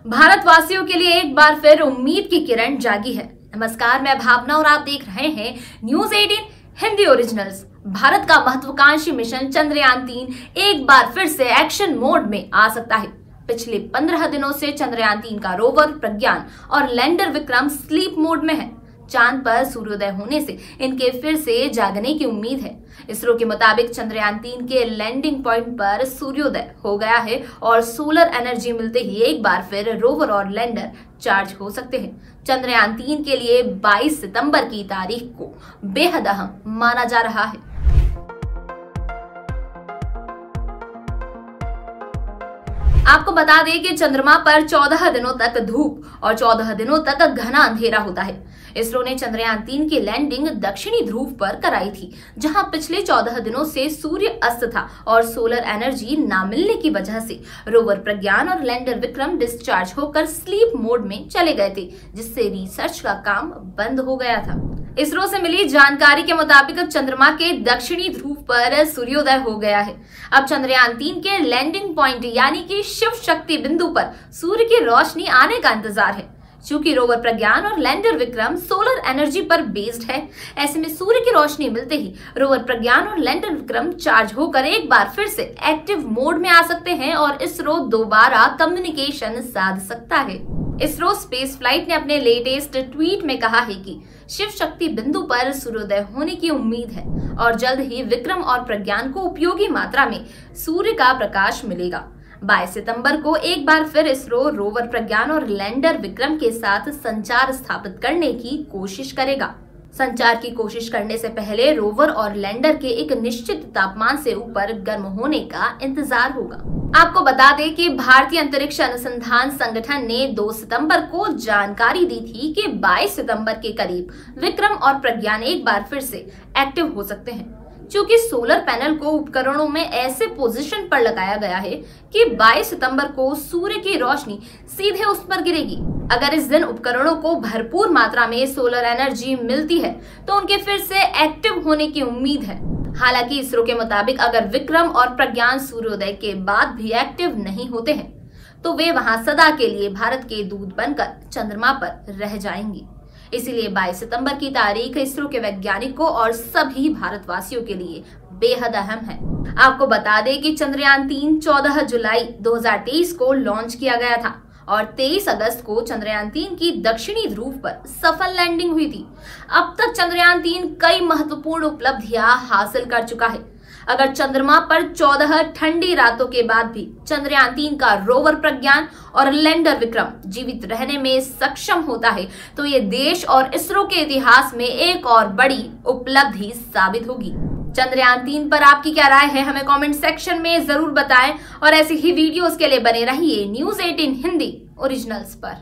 भारतवासियों के लिए एक बार फिर उम्मीद की किरण जागी है। नमस्कार, मैं भावना और आप देख रहे हैं न्यूज 18 हिंदी ओरिजिनल्स। भारत का महत्वाकांक्षी मिशन चंद्रयान-3 एक बार फिर से एक्शन मोड में आ सकता है। पिछले 15 दिनों से चंद्रयान-3 का रोवर प्रज्ञान और लैंडर विक्रम स्लीप मोड में है। चांद पर सूर्योदय होने से इनके फिर से जागने की उम्मीद है। इसरो के मुताबिक चंद्रयान-3 के लैंडिंग पॉइंट पर सूर्योदय हो गया है और सोलर एनर्जी मिलते ही एक बार फिर रोवर और लैंडर चार्ज हो सकते हैं। चंद्रयान-3 के लिए 22 सितंबर की तारीख को बेहद अहम माना जा रहा है। आपको बता दें कि चंद्रमा पर 14 दिनों तक धूप और 14 दिनों तक घना अंधेरा होता है। इसरो ने चंद्रयान-3 की लैंडिंग दक्षिणी ध्रुव पर कराई थी, जहां पिछले 14 दिनों से सूर्य अस्त था और सोलर एनर्जी ना मिलने की वजह से रोवर प्रज्ञान और लैंडर विक्रम डिस्चार्ज होकर स्लीप मोड में चले गए थे, जिससे रिसर्च का काम बंद हो गया था। इसरो से मिली जानकारी के मुताबिक चंद्रमा के दक्षिणी ध्रुव पर सूर्योदय हो गया है। अब चंद्रयान-3 के लैंडिंग पॉइंट यानी कि शिव शक्ति बिंदु पर सूर्य की रोशनी आने का इंतजार है। चूंकि रोवर प्रज्ञान और लैंडर विक्रम सोलर एनर्जी पर बेस्ड है, ऐसे में सूर्य की रोशनी मिलते ही रोवर प्रज्ञान और लैंडर विक्रम चार्ज होकर एक बार फिर से एक्टिव मोड में आ सकते हैं और इसरो दोबारा कम्युनिकेशन साध सकता है। इसरो स्पेस फ्लाइट ने अपने लेटेस्ट ट्वीट में कहा है कि शिव शक्ति बिंदु पर सूर्योदय होने की उम्मीद है और जल्द ही विक्रम और प्रज्ञान को उपयोगी मात्रा में सूर्य का प्रकाश मिलेगा। 22 सितंबर को एक बार फिर इसरो रोवर प्रज्ञान और लैंडर विक्रम के साथ संचार स्थापित करने की कोशिश करेगा। संचार की कोशिश करने से पहले रोवर और लैंडर के एक निश्चित तापमान से ऊपर गर्म होने का इंतजार होगा। आपको बता दें कि भारतीय अंतरिक्ष अनुसंधान संगठन ने 2 सितंबर को जानकारी दी थी कि 22 सितंबर के करीब विक्रम और प्रज्ञान एक बार फिर से एक्टिव हो सकते हैं। चूंकि सोलर पैनल को उपकरणों में ऐसे पोजीशन पर लगाया गया है कि 22 सितंबर को सूर्य की रोशनी सीधे उस पर गिरेगी। अगर इस दिन उपकरणों को भरपूर मात्रा में सोलर एनर्जी मिलती है तो उनके फिर से एक्टिव होने की उम्मीद है। हालांकि इसरो के मुताबिक अगर विक्रम और प्रज्ञान सूर्योदय के बाद भी एक्टिव नहीं होते हैं तो वे वहां सदा के लिए भारत के दूत बनकर चंद्रमा पर रह जाएंगे। इसीलिए 22 सितंबर की तारीख इसरो के वैज्ञानिकों और सभी भारतवासियों के लिए बेहद अहम है। आपको बता दें कि चंद्रयान-3 14 जुलाई 2023 को लॉन्च किया गया था और 23 अगस्त को चंद्रयान-3 की दक्षिणी ध्रुव पर सफल लैंडिंग हुई थी। अब तक चंद्रयान-3 कई महत्वपूर्ण उपलब्धियां हासिल कर चुका है। अगर चंद्रमा पर 14 ठंडी रातों के बाद भी चंद्रयान-3 का रोवर प्रज्ञान और लैंडर विक्रम जीवित रहने में सक्षम होता है तो ये देश और इसरो के इतिहास में एक और बड़ी उपलब्धि साबित होगी। चंद्रयान-3 पर आपकी क्या राय है, हमें कमेंट सेक्शन में जरूर बताएं और ऐसी ही वीडियोस के लिए बने रहिए न्यूज 18 हिंदी ओरिजिनल्स पर।